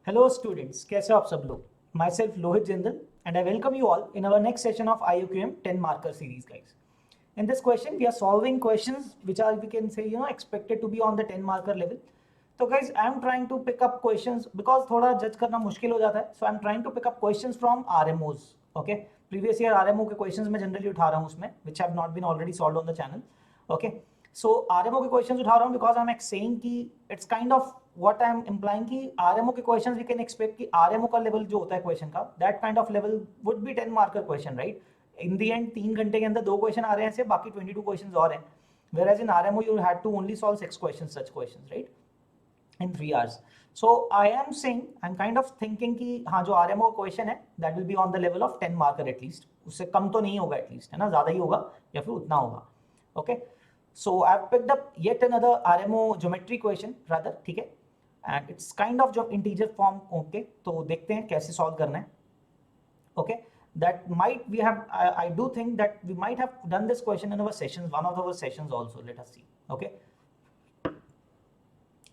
Hello students, कैसे हो आप सब लोग? Myself Lohit Jindal and I welcome you all in our next session of IUQM 10 marker series, guys. In this question, we are solving questions which are, we can say, expected to be on the 10 marker level. So guys, I am trying to pick up questions because थोड़ा जज करना मुश्किल हो जाता है. So I am trying to pick up questions from RMOs. Okay, previous year RMO के questions मैं generally उठा रहा हूँ उसमें, which have not been already solved on the channel. Okay, so RMO के questions उठा रहा हूँ because I'm saying कि it's kind of what I am implying कि RMO के questions we can expect कि RMO का level जो होता है question का, that kind of level would be 10 marker question, right? In the end 3 घंटे के अंदर 2 क्वेश्चन आ रहे हैं, से बाकी 22 क्वेश्चंस और हैं, whereas in RMO you had to only solve 6 questions, such questions, right, in 3 hours. So I am saying, I'm kind of thinking कि हाँ जो RMO क्वेश्चन है that will be on the level of 10 marker at least, उससे कम तो नहीं होगा at least, है ना, ज़्यादा ही होगा या फिर उतना होगा. Okay, so I've picked up yet another RMO geometry question rather, ठीक है, and it's kind of जो integer form. Okay, तो देखते हैं कैसे solve करना है. Okay, that might we have I do think that we might have done this question in our sessions, one of our sessions also. Let us see. Okay,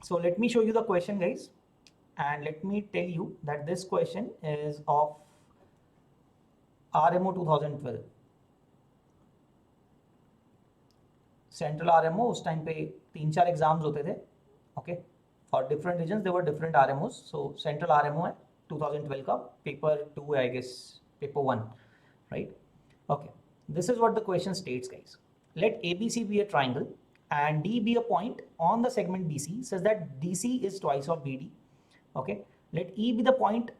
so let me show you the question, guys, and let me tell you that this question is of RMO 2012 central RMO. उस time पे 3-4 exams होते थे. Okay, for different reason there were different RMOs. So central RMO है 2012 का, paper 2 I guess, paper 1, right? Okay, this is what the question states, guys. Let ABC be a triangle and D be a point on the segment BC, such that DC is twice of BD. Okay, let E be the point,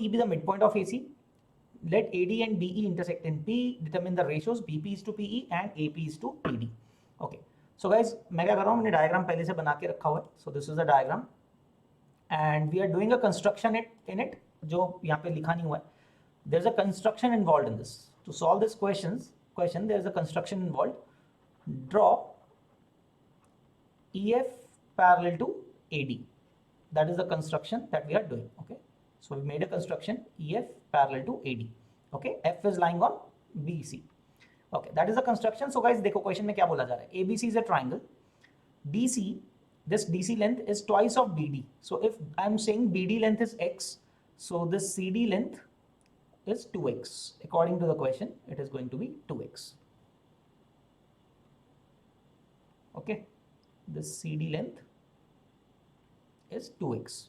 E be the midpoint of AC. Let AD and BE intersect in P. Determine the ratios BP is to PE and AP is to PD. Okay, so guys, मैं क्या कर रहा हूँ, मैंने diagram पहले से बना के रखा हुआ है. So this is the diagram and we are doing a construction in it, जो यहाँ पे लिखा नहीं हुआ है. There's a construction involved in this. To solve this question, there's a construction involved. Draw EF parallel to AD. That is the construction that we are doing. Okay, so we made a construction EF parallel to AD. Okay, F is lying on BC. Okay, that is the construction. So guys, देखो question में क्या बोला जा रहा है. ABC is a triangle. DC, this DC length is twice of BD. So if I'm saying BD length is X, so this CD length is 2x. According to the question, it is going to be 2x. Okay, this CD length is 2x.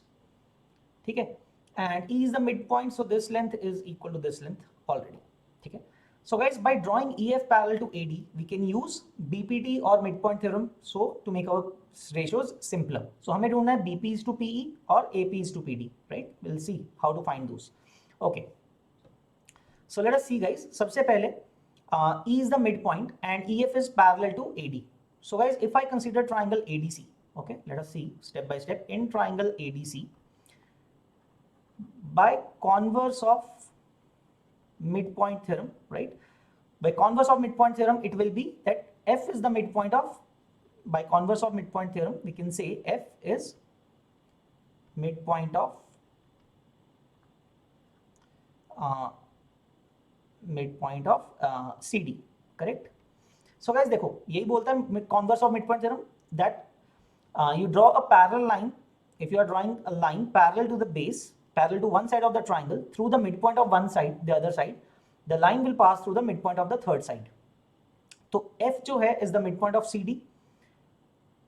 ठीक है, and E is the midpoint, so this length is equal to this length already. ठीक है. So guys, by drawing EF parallel to AD, we can use BPT or midpoint theorem so to make our ratios simpler. So हमें ढूंढना है BP is to PE और AP is to PD, right? We'll see how to find those. Okay. So let us see, guys. सबसे पहले E is the midpoint and EF is parallel to AD. So guys, if I consider triangle ADC, okay, let us see step by step. In triangle ADC, by converse of midpoint theorem, right? By converse of midpoint theorem, it will be that F is the midpoint of, by converse of midpoint theorem, we can say F is midpoint of CD, correct? So guys, देखो यही बोलता है converse of midpoint theorem, that you draw a parallel line. If you are drawing a line parallel to the base, parallel to one side of the triangle, through the midpoint of one side, the other side, the line will pass through the midpoint of the third side. तो F जो है is the midpoint of CD,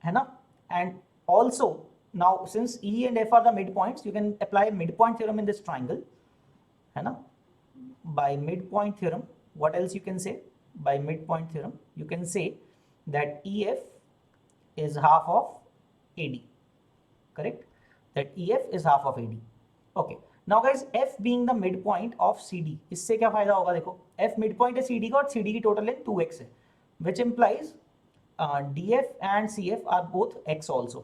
है ना? And also now since E and F are the midpoints, you can apply midpoint theorem in this triangle, है ना? By midpoint theorem, what else you can say? By midpoint theorem, you can say that EF is half of AD, correct? That EF is half of AD. Okay, now guys, F being the midpoint of CD, इससे क्या फायदा होगा? देखो F midpoint है CD का और CD की total length 2x है, which implies DF and CF are both x also,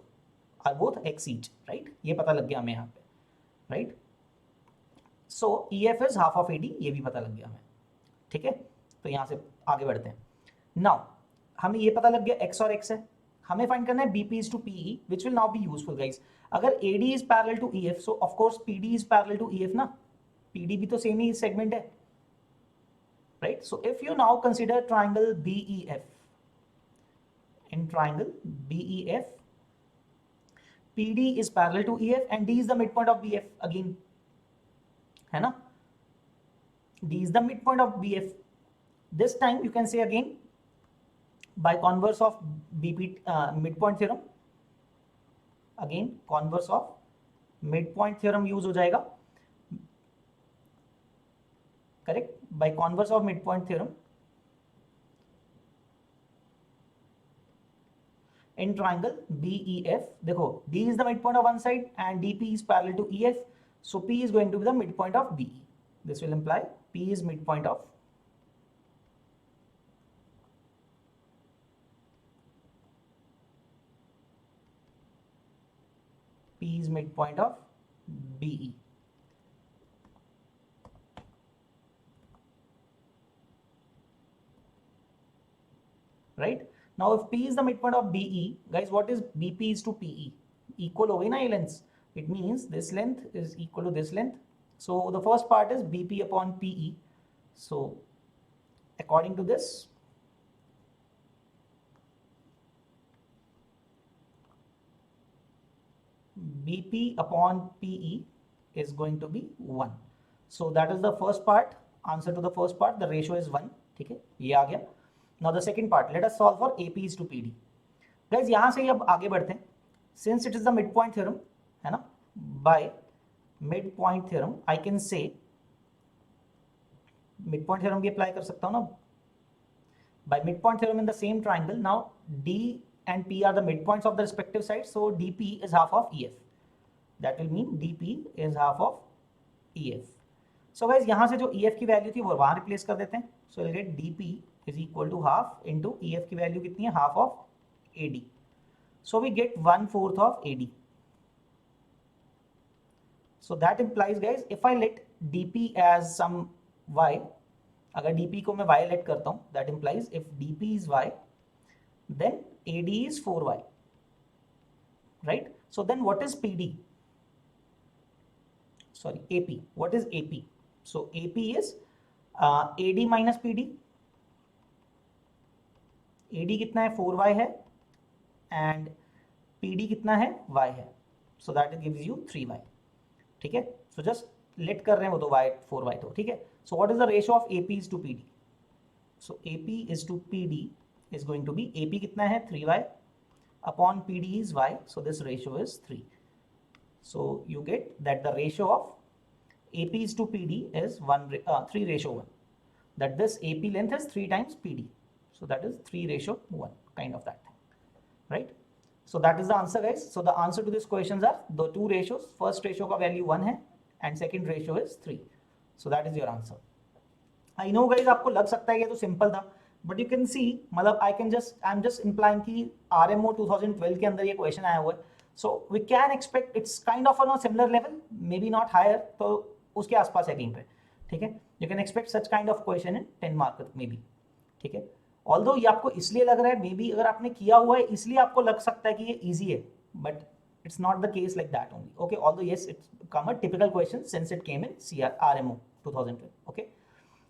are both x each, right? ये पता लग गया हमें यहाँ पे, right? So EF is half of AD, ये भी पता लग गया हमें, ठीक है? तो यहाँ से आगे बढ़ते हैं. Now हमें ये पता लग गया x और x है, हमें फाइंड करना है BP is to PE, which will now be useful, guys. अगर AD is parallel to EF, so of course PD is parallel to EF ना, PD भी तो सेम ही सेगमेंट है, right? So if you now consider triangle BEF, in triangle BEF, PD is parallel to EF and D is the midpoint of BF again, है ना? D is the midpoint of BF. This time you can say again by converse of BP midpoint theorem. Again converse of midpoint theorem use हो जाएगा, correct? By converse of midpoint theorem in triangle BEF, देखो D is the midpoint of one side and DP is parallel to EF, so P is going to be the midpoint of BE. This will imply P is midpoint of BE. Right? Now if P is the midpoint of BE, guys, what is BP is to PE? Equal हो गई ना ये lengths. It means this length is equal to this length. So the first part is BP upon PE. So according to this, BP upon PE is going to be 1. So that is the first part. Answer to the first part, the ratio is 1. ठीक है, ये आ गया. Now the second part, let us solve for AP is to PD. Guys, यहाँ से ही अब आगे बढ़ते हैं. Since it is the midpoint theorem, है ना? By midpoint theorem, I can say midpoint theorem भी apply कर सकता हूँ ना? By midpoint theorem in the same triangle, now D and P are the midpoints of the respective sides, so DP is half of EF. That will mean DP is half of EF. So guys, यहाँ से जो EF की value थी वो वहाँ replace कर देते हैं. So we'll get DP is equal to half into EF की वैल्यू कितनी है? Half of AD. So we get 1/4 of AD. So that implies, guys, if I let DP as some y, अगर DP को मैं y let करता हूँ, that implies if DP is y, then AD is 4y, right? So then what is PD? Sorry, AP. What is AP? So AP is AD minus PD. AD कितना है? 4y है and PD कितना है? y है. So that gives you 3y. ठीक है? So just let कर रहे हैं वो तो y 4y तो ठीक है. So what is the ratio of AP is to PD? So AP is to PD is going to be, AP कितना है? 3y upon PD is y. So this ratio is 3. So you get that the ratio of AP is to PD is 3:1. That this AP length is 3 times PD. So that is 3:1, kind of that thing, right? So that is the answer, guys. So the answer to these questions are the two ratios. First ratio का value 1 है and second ratio is 3. So that is your answer. I know, guys, आपको लग सकता है ये तो simple था, but you can see, मतलब I'm just implying कि RMO 2012 के अंदर ये question आया हुआ है. So we can expect it's kind of on a similar level, maybe not higher, तो उसके आसपास है कहीं पे, ठीक है? You can expect such kind of question in 10 mark maybe, ठीक है? Although ये आपको इसलिए लग रहा है, maybe अगर आपने किया हुआ है इसलिए आपको लग सकता है कि ये easy है, but it's not the case like that only. Okay, although yes, it's become a typical question since it came in RMO 2012. Okay,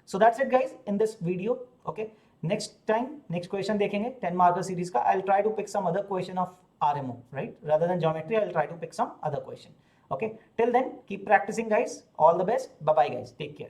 so that's it, guys, in this video. Okay, next time next question देखेंगे 10 marker series का. I'll try to pick some other question of RMO, right? Rather than geometry, I'll try to pick some other question. Okay, till then, keep practicing, guys. All the best. Bye bye, guys. Take care.